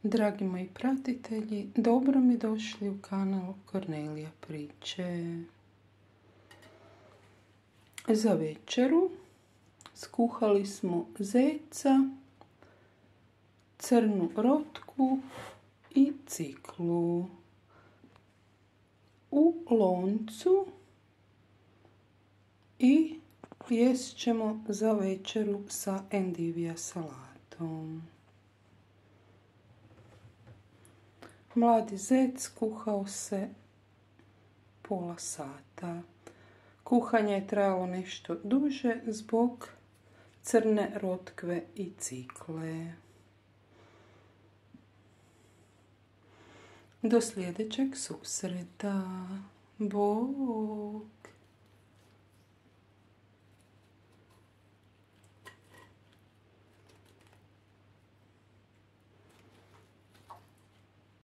Dragi moji pratitelji, dobro mi došli u kanal Kornelija priče. Za večeru skuhali smo zeca, crnu rotku i ciklu. U loncu i jest ćemo za večeru sa endivija salatom. Mladi zec kuhao se pola sata. Kuhanje je trajalo nešto duže zbog crne rotkve i cikle. Do sljedećeg susreta. Bog!